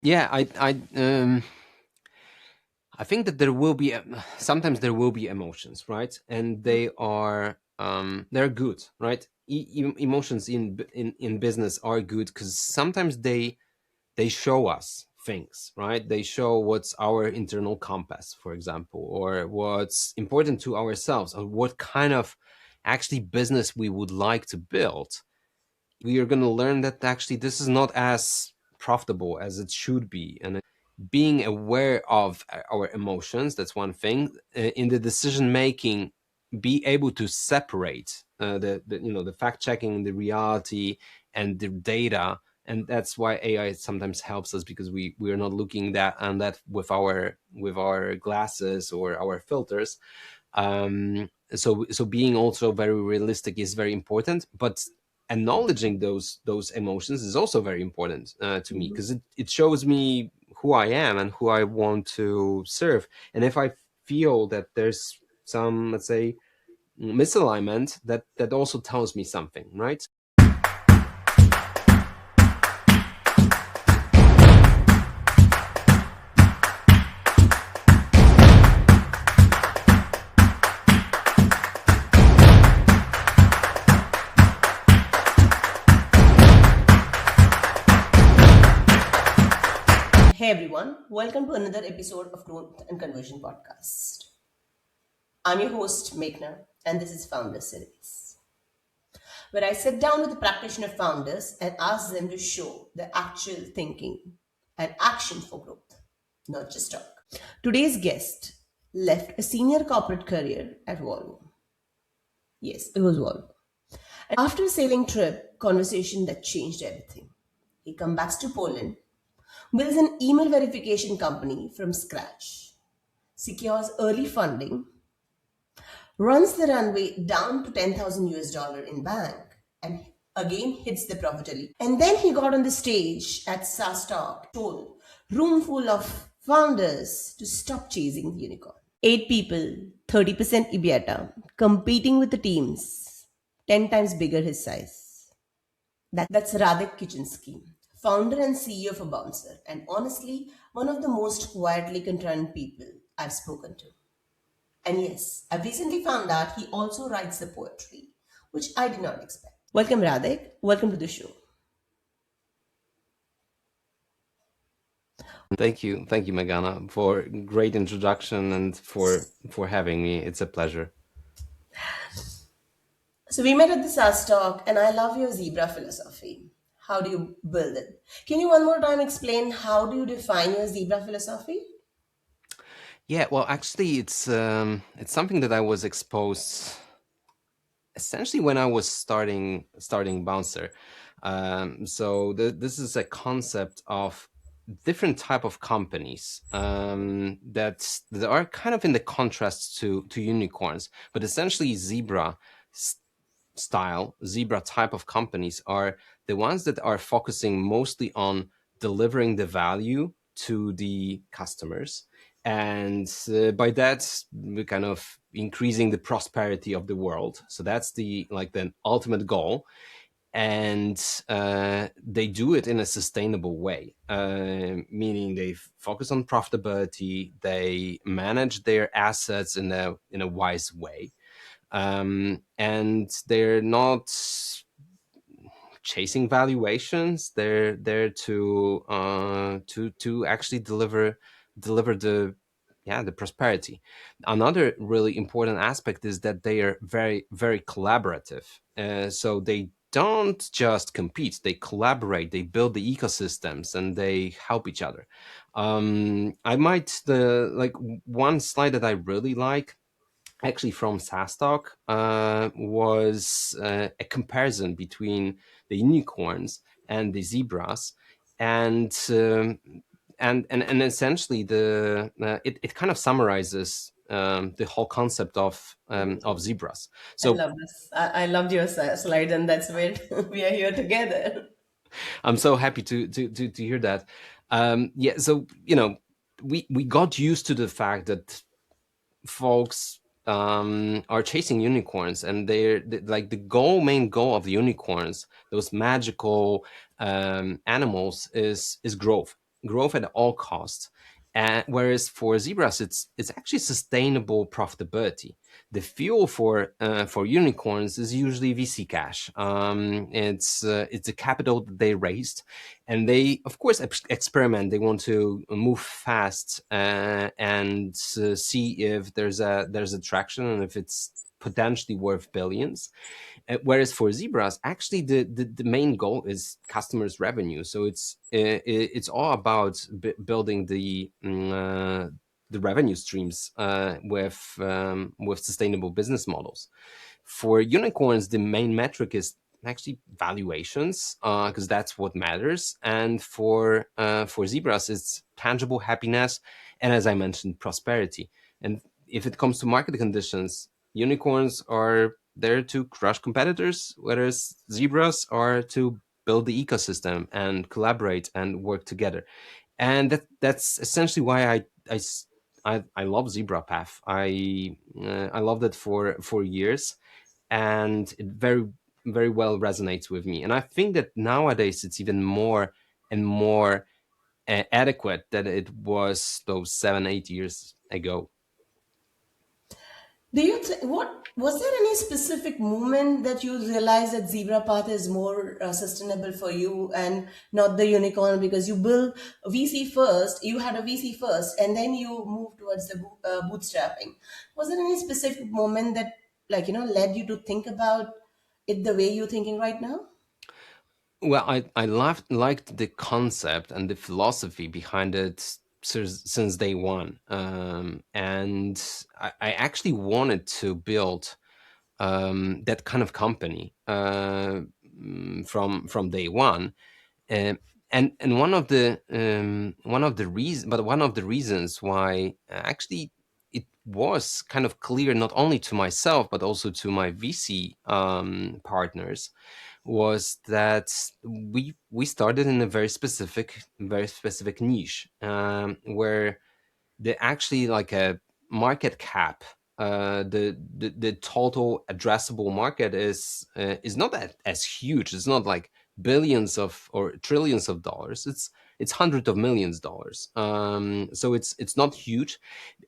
Yeah, I think that there will be sometimes there will be emotions, right? And they're good, right? Emotions in business are good because sometimes they show us things, right? They show what's our internal compass, for example, or what's important to ourselves, or what kind of actually business we would like to build. We are going to learn that actually this is not as profitable as it should be. And being aware of our emotions, that's one thing. In the decision making, be able to separate the fact checking, the reality, and the data. And that's why AI sometimes helps us, because we are not looking that with our glasses or our filters. So being also very realistic is very important, but acknowledging those emotions is also very important to me, because it shows me who I am and who I want to serve. And if I feel that there's some, let's say, misalignment, that also tells me something, right? Hey everyone, welcome to another episode of Growth and Conversion Podcast. I'm your host, Meghna, and this is Founder Series, where I sit down with the practitioner founders and ask them to show the actual thinking and action for growth, not just talk. Today's guest left a senior corporate career at Volvo. Yes, it was Volvo. And after a sailing trip, conversation that changed everything. He comes back to Poland, builds an email verification company from scratch, secures early funding, runs the runway down to 10,000 US dollar in bank, and again hits the profitability. And then he got on the stage at SaaS Talk, told room full of founders to stop chasing the unicorn. 8 people, 30% EBITDA, competing with the teams 10 times bigger his size. That's Radek Kaczynski, founder and CEO of a Bouncer, and honestly, one of the most quietly contrived people I've spoken to. And yes, I've recently found out he also writes the poetry, which I did not expect. Welcome, Radek. Welcome to the show. Thank you, Megana, for great introduction and for having me. It's a pleasure. So we met at the SaaS talk, and I love your zebra philosophy. How do you build it? Can you one more time explain how do you define your zebra philosophy? Yeah, well, actually, it's something that I was exposed essentially when I was starting Bouncer. This is a concept of different type of companies that are kind of in the contrast to unicorns, but essentially zebra type of companies are the ones that are focusing mostly on delivering the value to the customers, and by that we're kind of increasing the prosperity of the world. So that's the ultimate goal. And they do it in a sustainable way, meaning they focus on profitability, they manage their assets in a wise way, and they're not chasing valuations. They're there to actually deliver the prosperity. Another really important aspect is that they are very, very collaborative. So they don't just compete; they collaborate. They build the ecosystems and they help each other. I might the like One slide that I really like, actually from SaaS Talk, was a comparison between the unicorns and the zebras, and and essentially it kind of summarizes the whole concept of zebras. I So love this. I loved your slide, and that's where we are here together. I'm so happy to hear that. Yeah, so we got used to the fact that folks are chasing unicorns, and like the main goal of the unicorns, those magical animals, is growth. growth at all costs. Whereas for zebras, it's actually sustainable profitability. The fuel for unicorns is usually VC cash. It's the capital that they raised, and they of course experiment. They want to move fast and see if there's a traction and if it's potentially worth billions. Whereas for zebras, actually the main goal is customers' revenue. So it's all about building the revenue streams with sustainable business models. For unicorns, the main metric is actually valuations, because that's what matters. And for zebras, it's tangible happiness, and as I mentioned, prosperity. And if it comes to market conditions, unicorns are there to crush competitors, whereas zebras are to build the ecosystem and collaborate and work together. And that's essentially why I love Zebra Path. I loved it for years, and it very well resonates with me. And I think that nowadays it's even more and more adequate than it was those 7 8 years ago. Do you what was there any specific moment that you realized that zebra path is more sustainable for you and not the unicorn, because you built VC first, you had a VC first, and then you moved towards the bootstrapping. Was there any specific moment that, like, led you to think about it the way you're thinking right now? Well, liked the concept and the philosophy behind it since day one, and I actually wanted to build that kind of company from day one. Um, and one of the reasons why actually it was kind of clear not only to myself but also to my VC partners was that we started in a very specific niche, where the actually like a market cap, the total addressable market is not that as huge. It's not like billions of or trillions of dollars. It's hundreds of millions dollars. So it's not huge,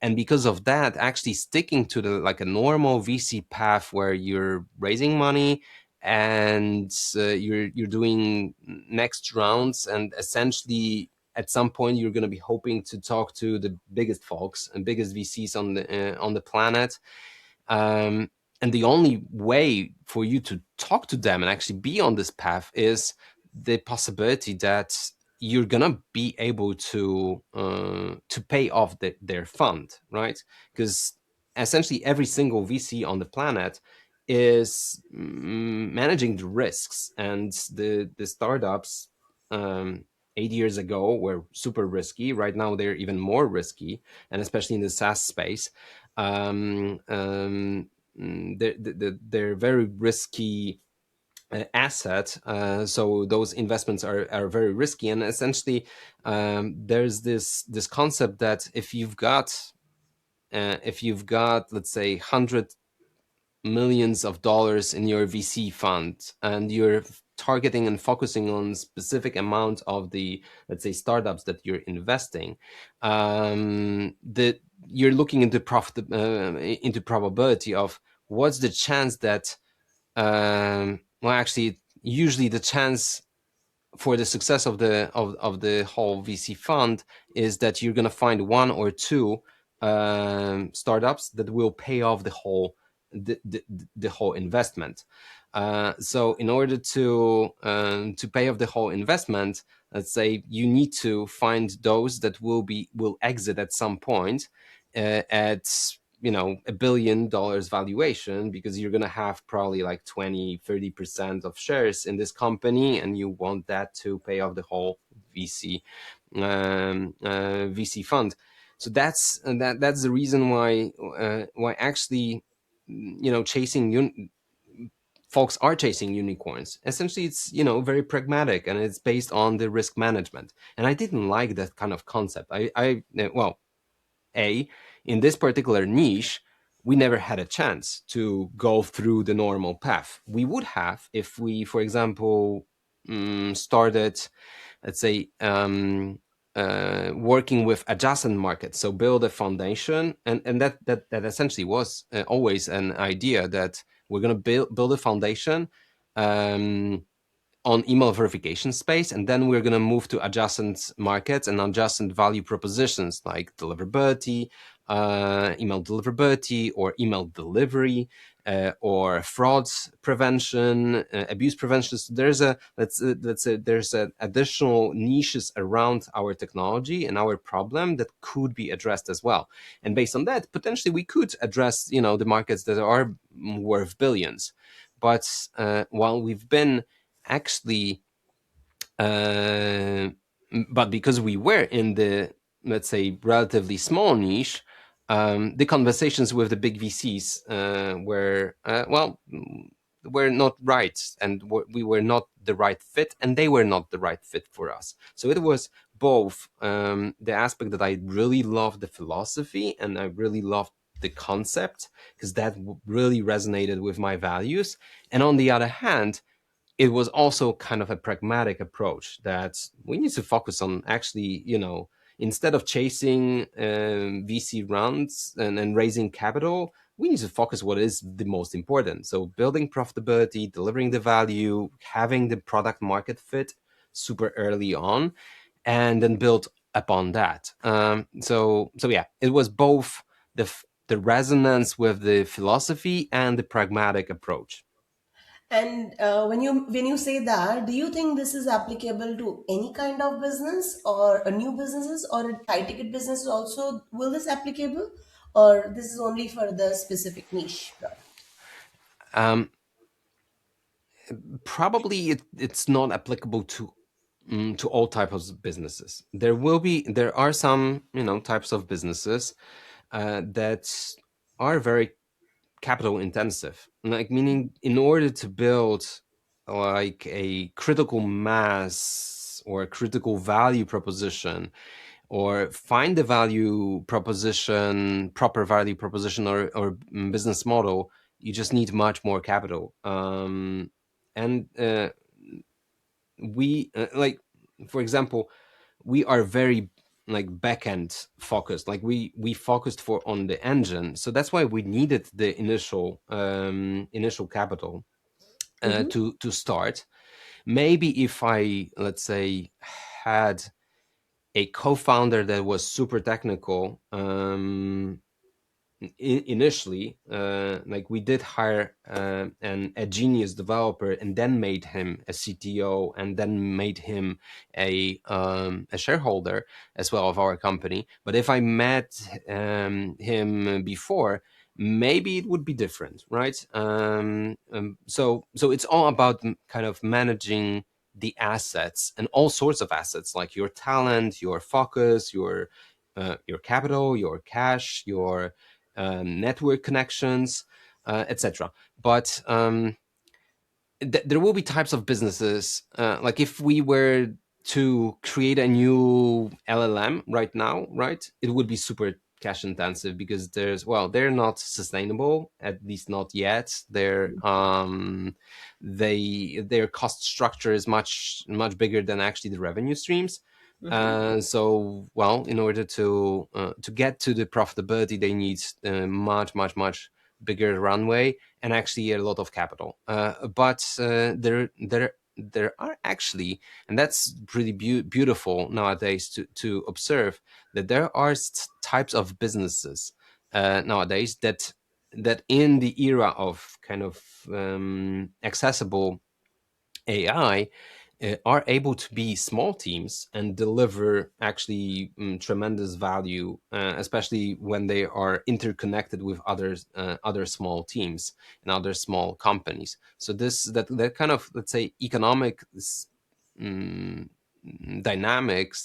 and because of that, actually sticking to the like a normal VC path where you're raising money and you're doing next rounds, and essentially at some point you're going to be hoping to talk to the biggest folks and biggest VCs on the planet, and the only way for you to talk to them and actually be on this path is the possibility that you're gonna be able to pay off their fund, right? Because essentially every single VC on the planet is managing the risks, and the startups, 8 years ago were super risky. Right now they're even more risky, and especially in the SaaS space, they're very risky asset. So those investments are very risky, and essentially there's this concept that if you've got, let's say, hundred millions of dollars in your VC fund, and you're targeting and focusing on specific amount of the, let's say, startups that you're investing, the you're looking into profit, into probability of what's the chance that, well, actually usually the chance for the success of the whole VC fund is that you're going to find one or two startups that will pay off the whole investment. So in order to pay off the whole investment, let's say you need to find those that will exit at some point at $1 billion valuation, because you're going to have probably like 20-30% of shares in this company, and you want that to pay off the whole VC fund. So that's the reason why actually chasing folks are chasing unicorns. Essentially, it's very pragmatic, and it's based on the risk management. And I didn't like that kind of concept. I well, in this particular niche, we never had a chance to go through the normal path. We would have if we, for example, started, let's say, working with adjacent markets, so build a foundation, and that essentially was always an idea that we're going to build a foundation um, on email verification space, and then we're going to move to adjacent markets and adjacent value propositions like deliverability, email deliverability, or email delivery, or fraud prevention, abuse prevention. So there's a let's say there's additional niches around our technology and our problem that could be addressed as well. And based on that, potentially we could address the markets that are worth billions. But while we've been actually uh, but because we were in the, let's say, relatively small niche, the conversations with the big VCs were not right, and we were not the right fit, and they were not the right fit for us. So it was both the aspect that I really loved the philosophy and I really loved the concept, because that really resonated with my values, and on the other hand, it was also kind of a pragmatic approach that we need to focus on actually, instead of chasing VC rounds and raising capital, we need to focus what is the most important. So building profitability, delivering the value, having the product market fit super early on, and then build upon that. So yeah, it was both the resonance with the philosophy and the pragmatic approach. And when you say that, do you think this is applicable to any kind of business or a new businesses or a high ticket businesses also? Will this applicable, or this is only for the specific niche product? Um, Probably it's not applicable to all types of businesses. There are some types of businesses that are very capital intensive, like, meaning in order to build like a critical mass or a critical value proposition, or find the proper value proposition, or business model, you just need much more capital. And we like, for example, we are very like backend focused, like we focused for on the engine, so that's why we needed the initial capital Mm-hmm. to start. Maybe if I, let's say, had a co-founder that was super technical, initially, like, we did hire a genius developer, and then made him a CTO, and then made him a shareholder as well of our company. But if I met him before, maybe it would be different, right? So it's all about kind of managing the assets, and all sorts of assets, like your talent, your focus, your capital, your cash, your network connections, etc. But there will be types of businesses, like if we were to create a new LLM right now, right, it would be super cash intensive, because they're not sustainable, at least not yet. Their cost structure is much bigger than actually the revenue streams. Mm-hmm. So, in order to get to the profitability, they need much bigger runway, and actually a lot of capital. But there are actually, and that's pretty beautiful nowadays to observe, that there are types of businesses nowadays that in the era of kind of accessible AI, are able to be small teams and deliver actually tremendous value, especially when they are interconnected with other small teams and other small companies. So that kind of, let's say, um,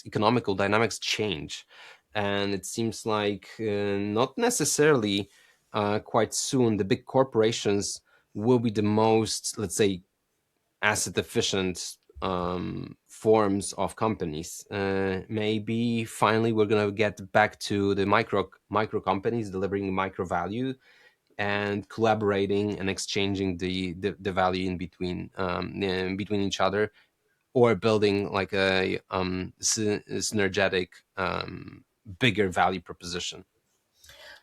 economical dynamics change, and it seems like not necessarily quite soon the big corporations will be the most, let's say, asset efficient forms of companies. Maybe finally we're gonna get back to the micro companies delivering micro value, and collaborating and exchanging the value in between each other, or building like a synergetic, bigger value proposition.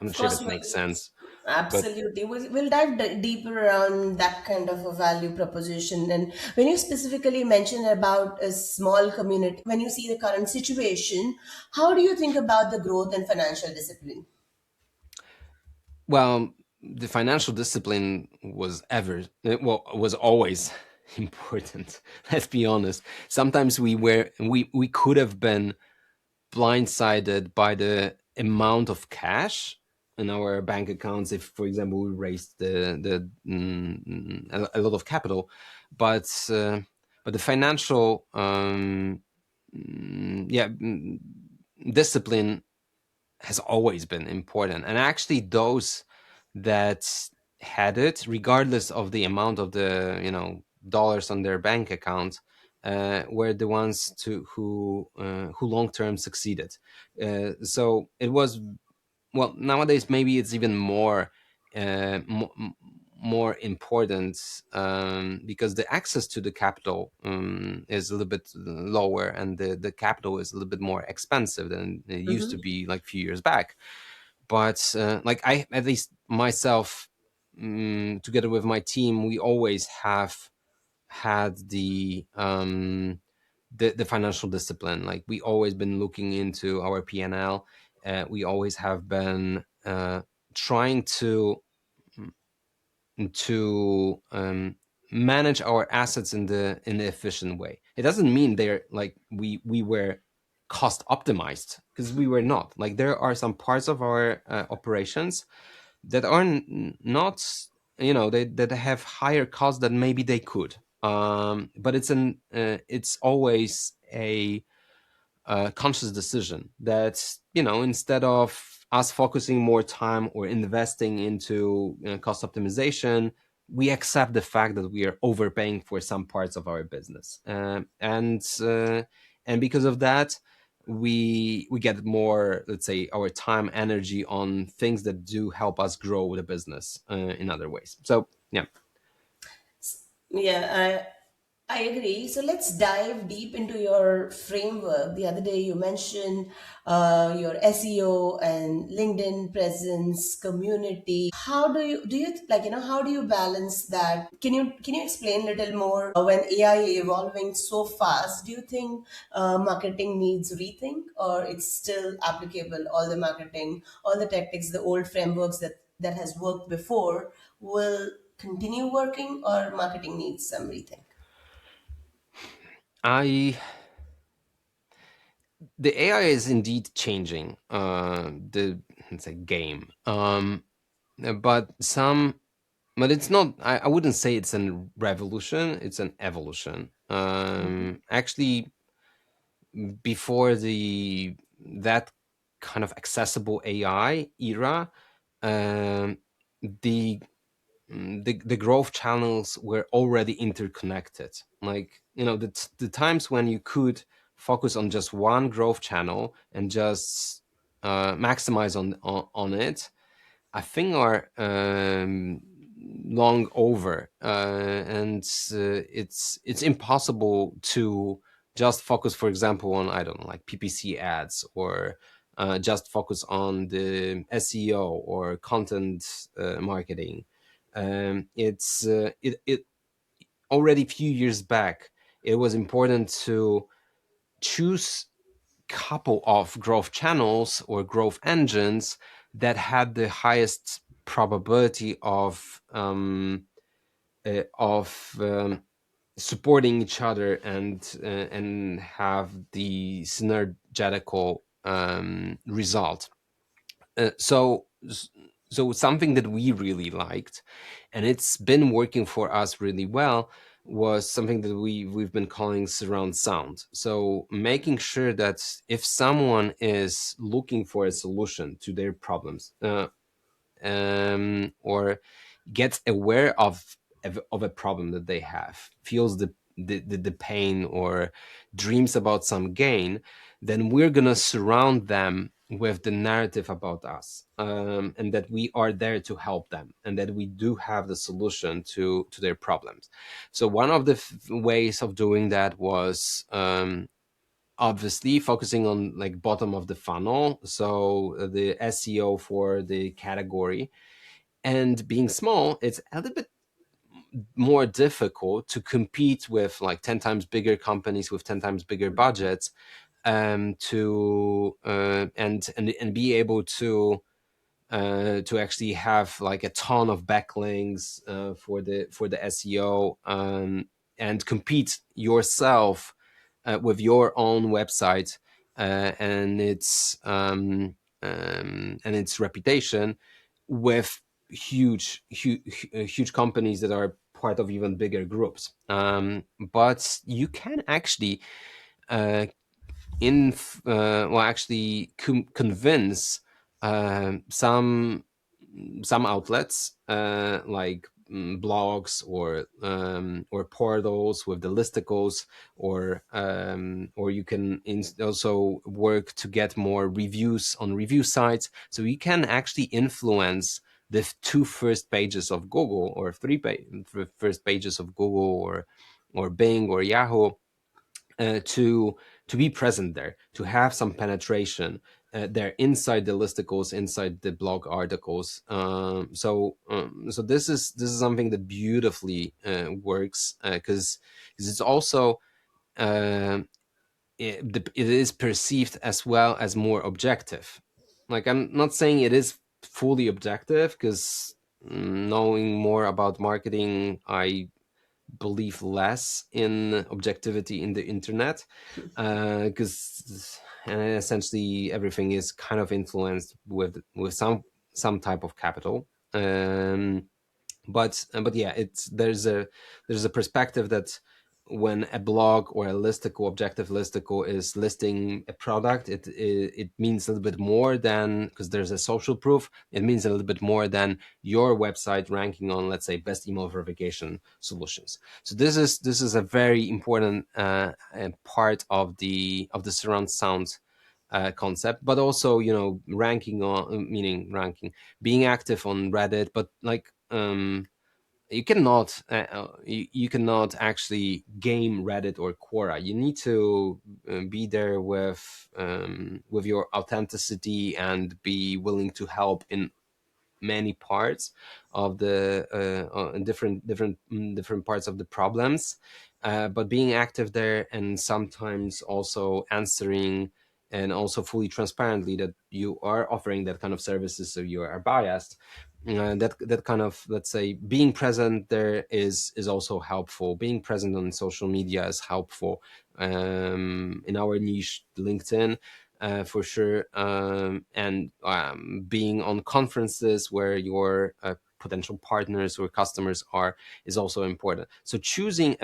I'm not Of sure if course, it makes sense, but absolutely. We'll dive deeper around that kind of a value proposition. And when you specifically mention about a small community, when you see the current situation, how do you think about the growth and financial discipline? well, the financial discipline was always important. Let's be honest. Sometimes we could have been blindsided by the amount of cash in our bank accounts if, for example, we raised a lot of capital, but the financial discipline has always been important. And actually those that had it, regardless of the amount of the dollars on their bank account, were the ones who long term succeeded. So it was, well, nowadays maybe it's even more important, because the access to the capital is a little bit lower, and the capital is a little bit more expensive than it used to be like a few years back. But like, I, at least myself, together with my team, we always have had the financial discipline. Like, we always been looking into our P&L. We always have been trying to manage our assets in the efficient way. It doesn't mean they're like we were cost optimized, because we were not. Like, there are some parts of our operations that are not, that have higher costs than maybe they could. But it's always a conscious decision that, instead of us focusing more time or investing into cost optimization, we accept the fact that we are overpaying for some parts of our business. And because of that, we get more, let's say, our time, energy on things that do help us grow the business in other ways. So yeah. Yeah, I agree. So let's dive deep into your framework. The other day you mentioned your SEO and LinkedIn presence, community. How do you like, how do you balance that? Can you explain a little more? When AI evolving so fast, do you think marketing needs rethink, or it's still applicable? All the marketing, all the tactics, the old frameworks that has worked before will continue working, or marketing needs some rethink? I The AI is indeed changing the, let's say, game. But some, but it's not. I wouldn't say it's a revolution. It's an evolution. Actually, before that kind of accessible AI era, um, the the growth channels were already interconnected. Like, the times when you could focus on just one growth channel and just maximize on it, I think are long over, and it's impossible to just focus, for example, on, I don't know, like PPC ads, or just focus on the SEO or content marketing. It already a few years back, it was important to choose couple of growth channels or growth engines that had the highest probability of supporting each other, and have the synergetical result. So something that we really liked, and it's been working for us really well, was something that we've been calling surround sound. So making sure that if someone is looking for a solution to their problems, or gets aware of a problem that they have, feels the pain, or dreams about some gain, then we're gonna surround them with the narrative about us, and that we are there to help them, and that we do have the solution to their problems. So one of the ways of doing that was, obviously, focusing on like bottom of the funnel, so the SEO for the category. And being small, it's a little bit more difficult to compete with like 10 times bigger companies with 10 times bigger budgets, to and be able to actually have like a ton of backlinks for the SEO, and compete yourself with your own website, and its reputation with huge companies that are part of even bigger groups. But you can actually uh, actually convince some outlets, like blogs or portals with the listicles, or you can also work to get more reviews on review sites. So you can actually influence the two first pages of Google, or first pages of Google, or Bing or Yahoo, to be present there, to have some penetration there inside the listicles, inside the blog articles. So this is something that beautifully works, because it's also, uh, it is perceived as well as more objective. Like, I'm not saying it is fully objective, because knowing more about marketing, I believe less in objectivity in the internet, because essentially everything is kind of influenced with some type of capital. But yeah, there's a perspective that when a blog or a listicle, objective listicle, is listing a product, it means a little bit more than, because there's a social proof, it means a little bit more than your website ranking on, let's say, best email verification solutions. So this is a very important part of the surround sound concept. But also, ranking on, meaning ranking, being active on Reddit. But like, you cannot actually game Reddit or Quora. You need to be there with your authenticity, and be willing to help in many parts of the in different parts of the problems, but being active there, and sometimes also answering, and also fully transparently, that you are offering that kind of services, so you are biased. That kind of, let's say, being present there is also helpful. Being present on social media is helpful, in our niche, LinkedIn, for sure, and being on conferences where your potential partners or customers are, is also important. So choosing,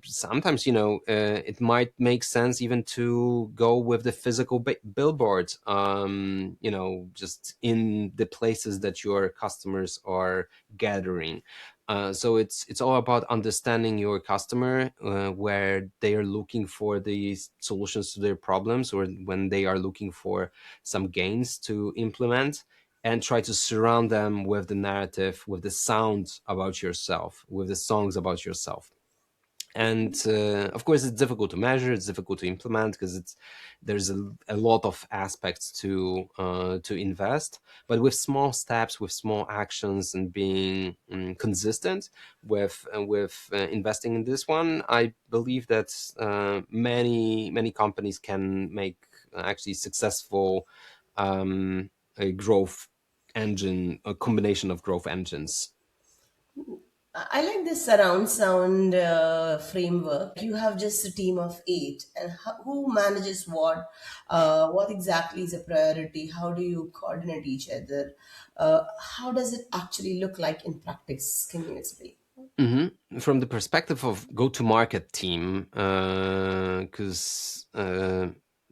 sometimes, it might make sense even to go with the physical billboard, just in the places that your customers are gathering. So it's all about understanding your customer, where they are looking for these solutions to their problems, or when they are looking for some gains to implement, and try to surround them with the narrative, with the sound about yourself, with the songs about yourself. And of course, it's difficult to measure, it's difficult to implement, because there's a lot of aspects to invest. But with small steps, with small actions, and being consistent with investing in this one, I believe that many companies can make actually successful, a growth engine, a combination of growth engines. I like this surround sound framework. You have just a team of eight, and who manages what? What exactly is a priority? How do you coordinate each other? How does it actually look like in practice? Can you explain? From the perspective of go-to-market team, because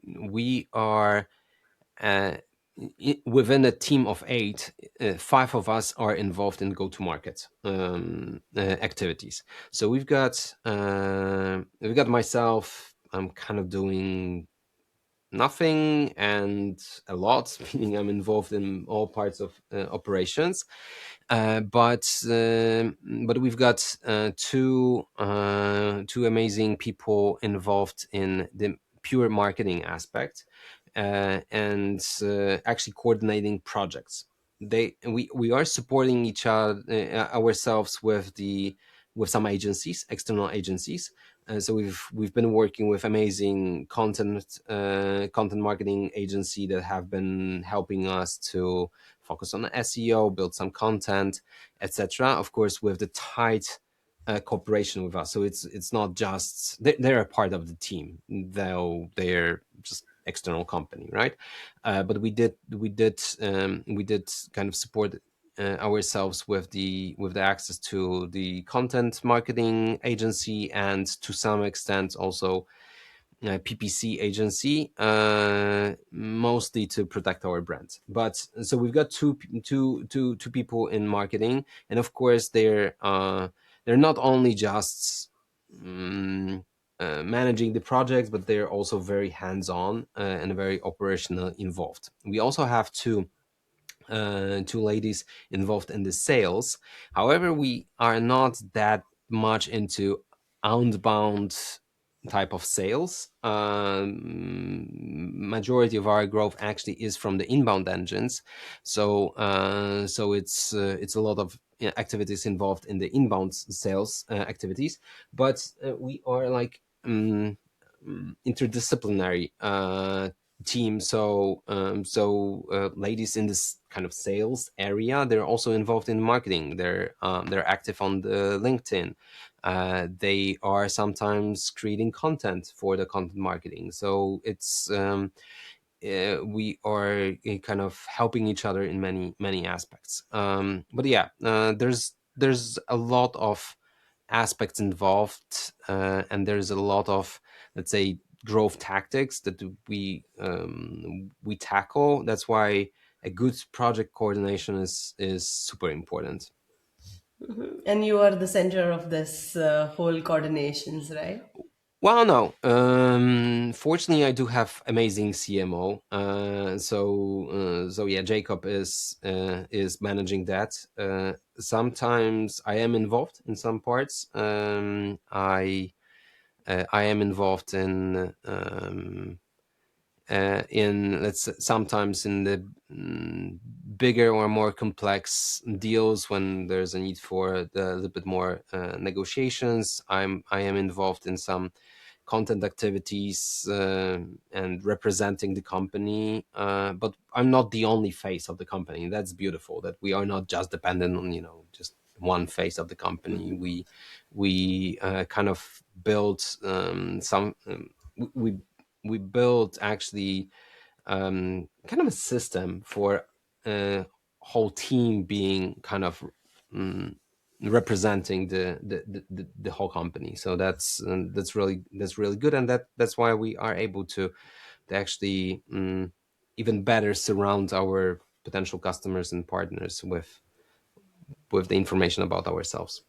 we are, uh, within a team of eight, five of us are involved in go-to-market activities. So we've got myself. I'm kind of doing nothing and a lot, meaning I'm involved in all parts of operations. But we've got two amazing people involved in the pure marketing aspect, and actually coordinating projects. We are supporting each other, ourselves with some agencies, external agencies. So we've been working with amazing content marketing agency that have been helping us to focus on SEO, build some content, etc. Of course, with the tight cooperation with us. So it's not just they're a part of the team, though they're just external company, right? But we did kind of support ourselves with the access to the content marketing agency, and to some extent also PPC agency, mostly to protect our brand. But so we've got two people in marketing, and of course they're not only just managing the projects, but they're also very hands-on and very operational involved. We also have two ladies involved in the sales. However, we are not that much into outbound type of sales. Majority of our growth actually is from the inbound engines. So it's a lot of activities involved in the inbound sales activities, but we are like interdisciplinary team. So ladies in this kind of sales area, they're also involved in marketing. They're active on the LinkedIn. They are sometimes creating content for the content marketing. So it's we are kind of helping each other in many aspects. But yeah, there's a lot of aspects involved, and there's a lot of, let's say, growth tactics that we tackle. That's why a good project coordination is super important. And you are the center of this whole coordinations, right? Well, no. Fortunately, I do have amazing CMO. So yeah, Jacob is managing that. Sometimes I am involved in some parts. I am involved in let's say, sometimes in the bigger or more complex deals when there's a need for a little bit more negotiations. I am involved in some content activities and representing the company, but I'm not the only face of the company. That's beautiful, that we are not just dependent on just one face of the company. We kind of built some we we built actually kind of a system for a whole team being kind of um, representing the whole company. So that's really good, and that's why we are able to actually even better surround our potential customers and partners with the information about ourselves.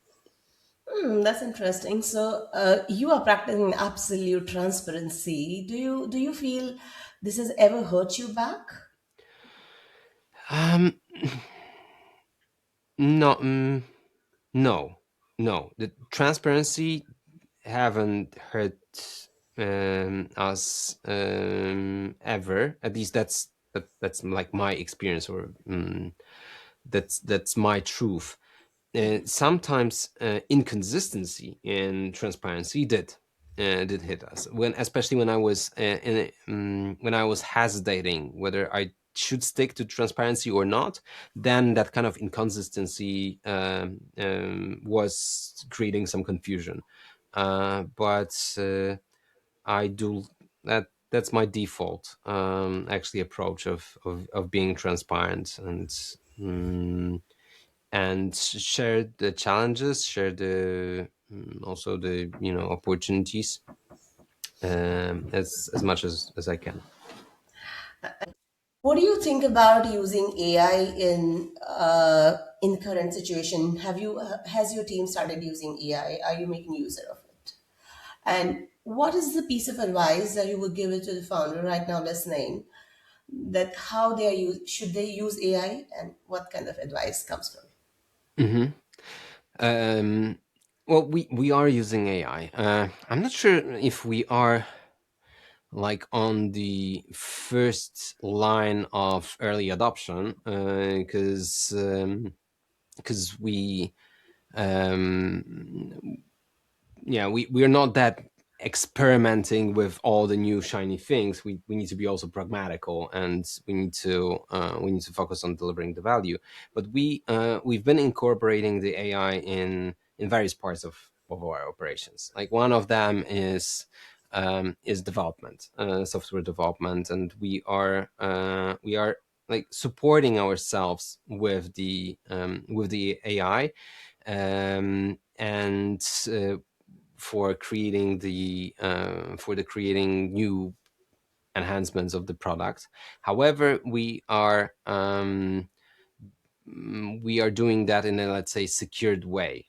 That's interesting. So, you are practicing absolute transparency. Do you feel this has ever hurt you back? um no no no, the transparency haven't hurt us ever. At least that's like my experience, or that's my truth. Sometimes inconsistency in transparency did hit us, especially when I was when I was hesitating whether I should stick to transparency or not. Then that kind of inconsistency was creating some confusion. But I do that. That's my default actually approach of being transparent and share the challenges, share the also the opportunities as much as I can. What do you think about using AI in current situation? Has your team started using AI? Are you making user of it? And What is the piece of advice that you would give it to the founder right now listening, that how they are should they use AI, and what kind of advice comes from it? Hmm. Well, we are using AI. I'm not sure if we are like on the first line of early adoption, because we um, yeah, we're not that experimenting with all the new shiny things. We need to be also pragmatical, and we need to focus on delivering the value. But we've been incorporating the AI in various parts of our operations. Like one of them is development, software development, and we are like supporting ourselves with the AI, and for the creating new enhancements of the product. However, we are doing that in a, let's say, secured way,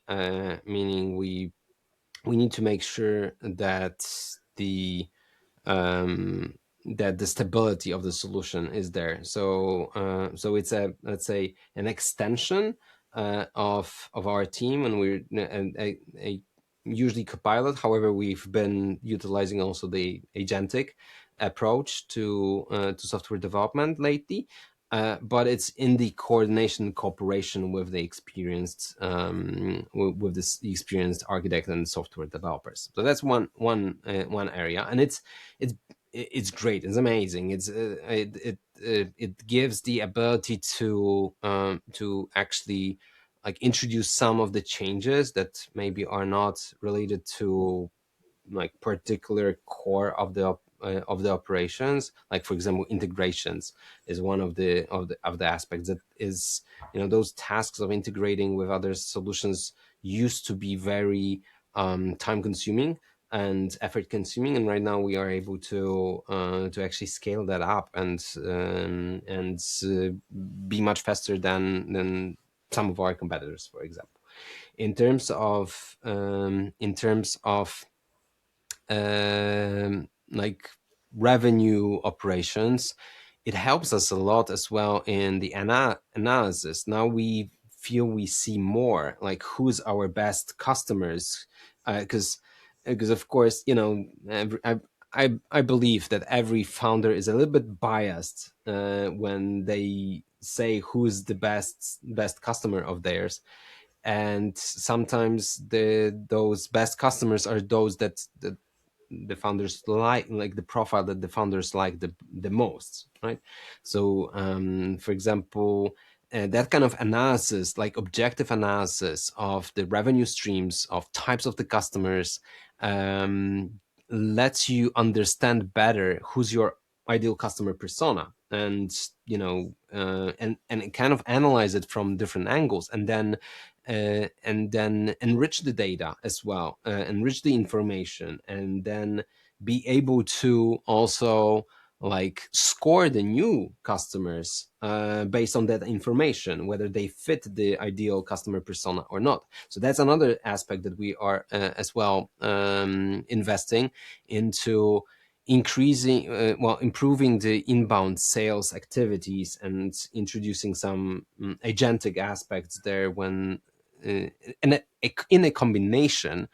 meaning we need to make sure the um, that the stability of the solution is there. So it's a, let's say, an extension of our team, and we're a usually Copilot. However, we've been utilizing also the agentic approach to software development lately. But it's in the coordination cooperation with the experienced with this the experienced architect and software developers. So that's one area, and it's great. It's amazing. It gives the ability to actually like introduce some of the changes that maybe are not related to like particular core of the operations. Like for example, integrations is one of the aspects that is, those tasks of integrating with other solutions used to be very time consuming and effort consuming, and right now we are able to actually scale that up and be much faster than some of our competitors, for example. In terms of like revenue operations, it helps us a lot as well in the analysis. Now we feel we see more like who's our best customers, because of course, I believe that every founder is a little bit biased when they say who's the best customer of theirs, and sometimes those best customers are those that the founders like the profile that the founders like the most, right? So for example, that kind of analysis, like objective analysis of the revenue streams of types of the customers, lets you understand better who's your ideal customer persona, and and kind of analyze it from different angles, and then enrich the data as well, enrich the information, and then be able to also like score the new customers based on that information, whether they fit the ideal customer persona or not. So that's another aspect that we are as well investing into, improving the inbound sales activities and introducing some agentic aspects there when uh, in a combination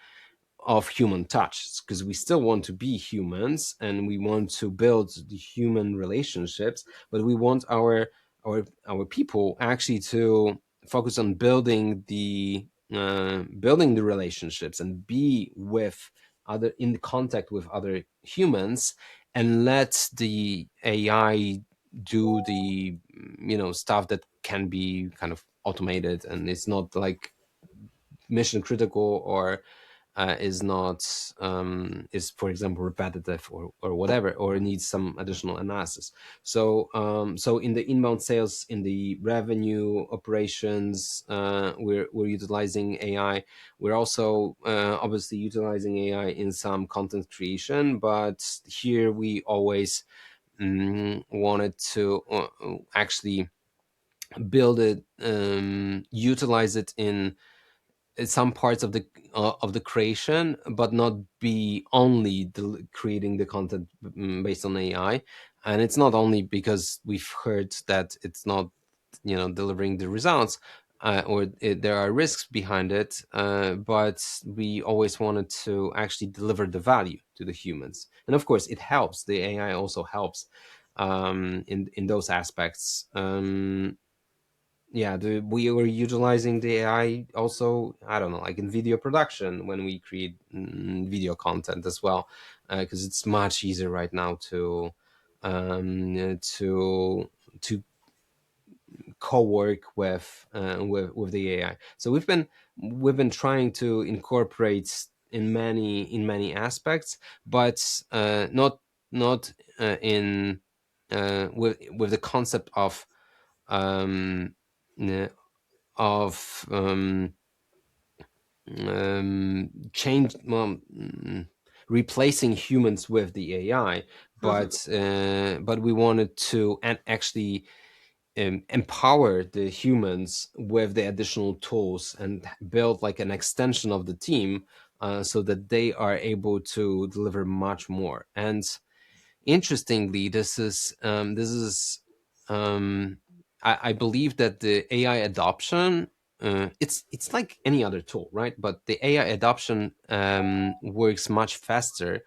of human touch, because we still want to be humans and we want to build the human relationships, but we want our people actually to focus on building the relationships and be with other in contact with other humans, and let the AI do the stuff that can be kind of automated, and it's not like mission critical, or is not is, for example, repetitive or whatever, or needs some additional analysis. So in the inbound sales, in the revenue operations, we're utilizing AI. We're also obviously utilizing AI in some content creation, but here we always wanted to actually build it, utilize it some parts of the creation, but not be only creating the content based on AI. And it's not only because we've heard that it's not, delivering the results, there are risks behind it, but we always wanted to actually deliver the value to the humans. And of course, it helps. The AI also helps in those aspects. Yeah, we were utilizing the AI also, I don't know, like in video production when we create video content as well, because it's much easier right now to co-work with the AI. So we've been trying to incorporate in many aspects, but not in with the concept um, n- of change replacing humans with the AI, but we wanted to and actually empower the humans with the additional tools and build like an extension of the team, so that they are able to deliver much more. And interestingly, I believe that the AI adoption, it's like any other tool, right? But the AI adoption works much faster.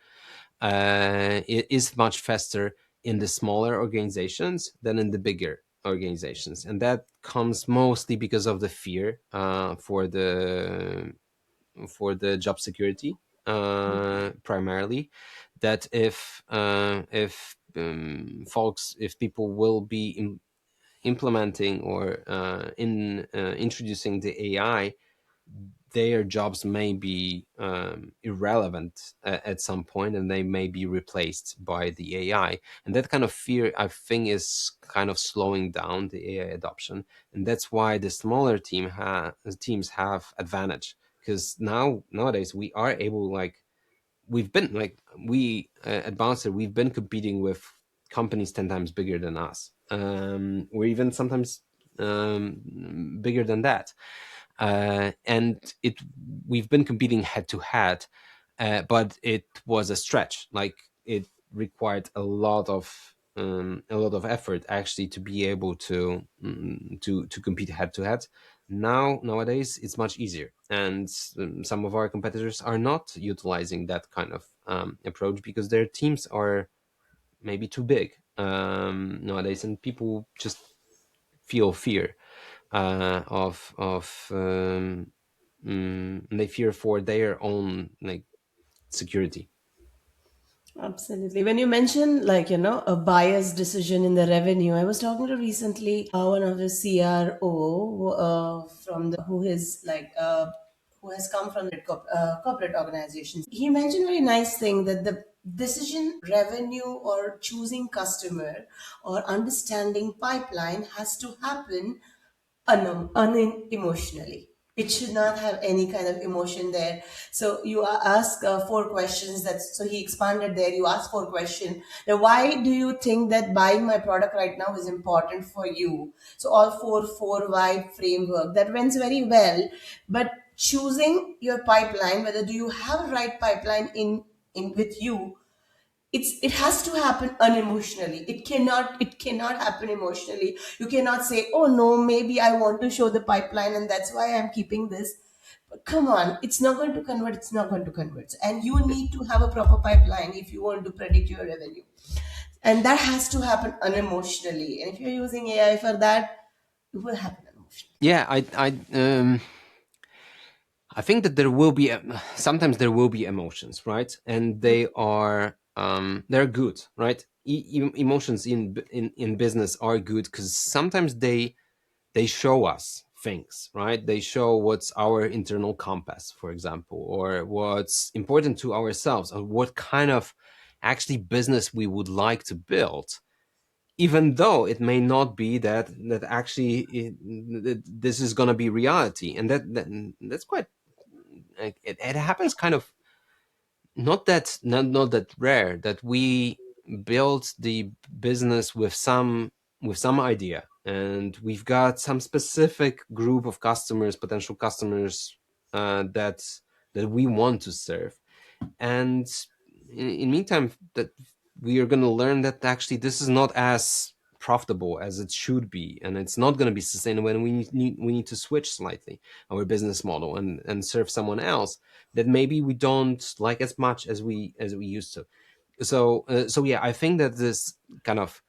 It is much faster in the smaller organizations than in the bigger organizations, and that comes mostly because of the fear for the job security, primarily, that if people will be implementing or introducing the AI, their jobs may be irrelevant at some point, and they may be replaced by the AI. And that kind of fear, I think, is kind of slowing down the AI adoption. And that's why the smaller teams have advantage, because nowadays we are able, like, we've been like we at Bouncer, we've been competing with companies 10 times bigger than us, or even sometimes bigger than that, and we've been competing head to head, but it was a stretch. Like, it required a lot of effort actually to be able to compete head to head. Nowadays it's much easier, and some of our competitors are not utilizing that kind of approach because their teams are maybe too big nowadays, and people just feel fear and they fear for their own, like, security. Absolutely. When you mention, like, a biased decision in the revenue, I was talking to recently one of the CRO from the who is like who has come from the corporate organizations. He mentioned a very nice thing that the decision revenue or choosing customer or understanding pipeline has to happen unemotionally. It should not have any kind of emotion there. So you ask four questions. So he expanded there. You ask four questions. Now, why do you think that buying my product right now is important for you? So all four why framework that went very well. But choosing your pipeline, whether do you have a right pipeline in with you, it has to happen unemotionally. It cannot happen emotionally. You cannot say, oh no, maybe I want to show the pipeline and that's why I'm keeping this. But come on, it's not going to convert. It's not going to convert, and you need to have a proper pipeline if you want to predict your revenue, and that has to happen unemotionally. And if you're using AI for that, it will happen unemotionally. Yeah, I think that there will be sometimes there will be emotions, right? And they're good, right? Emotions in business are good because sometimes they show us things, right? They show what's our internal compass, for example, or what's important to ourselves, or what kind of actually business we would like to build, even though it may not be that actually this is going to be reality. And that's quite, like, it happens kind of not that rare that we build the business with some idea, and we've got some specific group of customers, potential customers, that we want to serve. And in meantime, that we are going to learn that actually this is not as profitable as it should be, and it's not going to be sustainable, and we need to switch slightly our business model and serve someone else that maybe we don't like as much as we used to. So yeah, I think that this kind of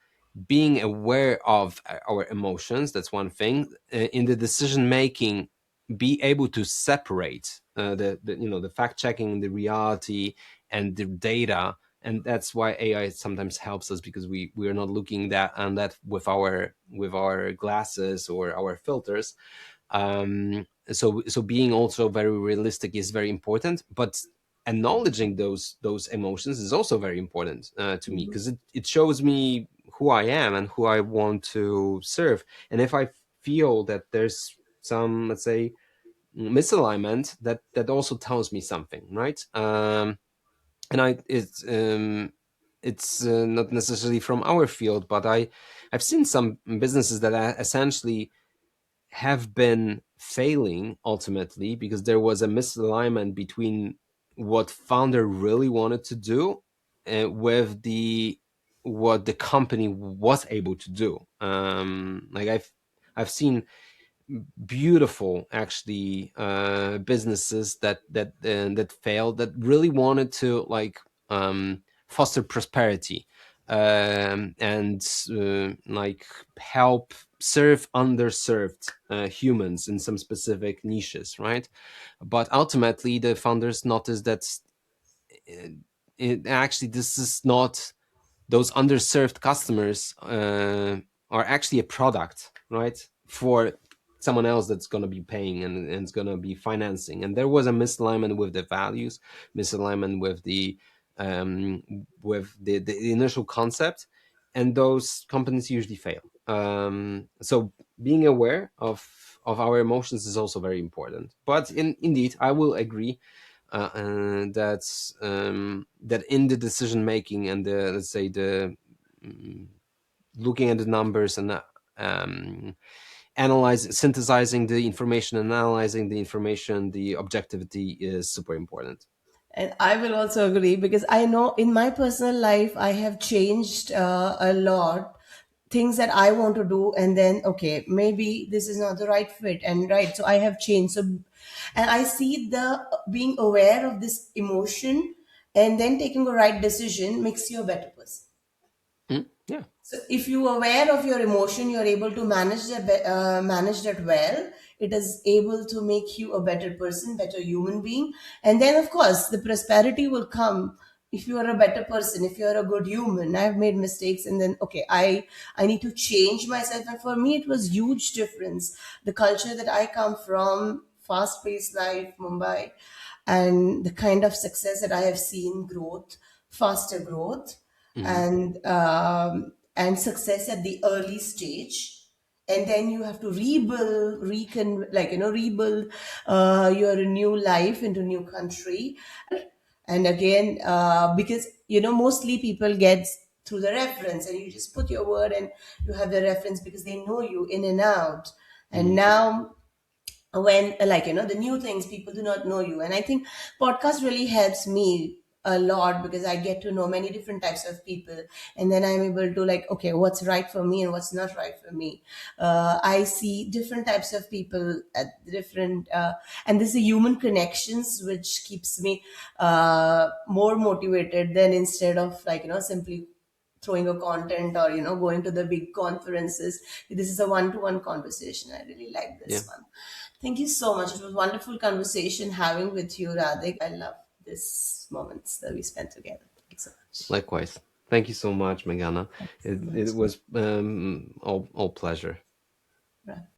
being aware of our emotions, that's one thing. In the decision making, be able to separate the fact checking, the reality, and the data. And that's why AI sometimes helps us, because we are not looking that with our glasses or our filters. So being also very realistic is very important, but acknowledging those emotions is also very important to me, because it shows me who I am and who I want to serve. And if I feel that there's some, let's say, misalignment, that also tells me something, right? And it's not necessarily from our field, but I've seen some businesses that essentially have been failing ultimately because there was a misalignment between what founder really wanted to do with the what the company was able to do. Like I've seen beautiful, actually, businesses that failed, that really wanted to, like, foster prosperity, and like help serve underserved humans in some specific niches, right? But ultimately the founders noticed that uh, actually this is not, those underserved customers are actually a product, right, for someone else that's going to be paying and it's going to be financing. And there was a misalignment with the values, misalignment with the initial concept, and those companies usually fail. So being aware of our emotions is also very important. But indeed, I will agree that in the decision making and the, let's say, the mm, looking at the numbers and synthesizing the information and analyzing the information, the objectivity is super important. And I will also agree because I know in my personal life, I have changed a lot things that I want to do. And then, okay, maybe this is not the right fit. And right. So I have changed. So, and I see the being aware of this emotion and then taking the right decision makes you a better person. Yeah. So if you are aware of your emotion, you're able to manage that well. It is able to make you a better person, better human being, and then of course the prosperity will come if you are a better person. If you are a good human, I've made mistakes, and then okay, I need to change myself. And for me, it was huge difference. The culture that I come from, fast paced life, Mumbai, and the kind of success that I have seen, growth, faster growth, Mhm. and success at the early stage, and then you have to rebuild your new life into new country. And again, because mostly people get through the reference, and you just put your word and you have the reference because they know you in and out. And Mhm. now when, the new things, people do not know you. And I think podcast really helps me a lot because I get to know many different types of people, and then I'm able to, like, okay, what's right for me and what's not right for me. I see different types of people at different and this is human connections which keeps me more motivated than instead of, simply throwing a content or going to the big conferences. This is a one-to-one conversation. I really like Yeah. this one. Thank you so much. It was wonderful conversation having with you, Radhik. I love this moments that we spent together. Thank you so much. Likewise. Thank you so much, Megana. Thank you it, so much. it was all pleasure. Right.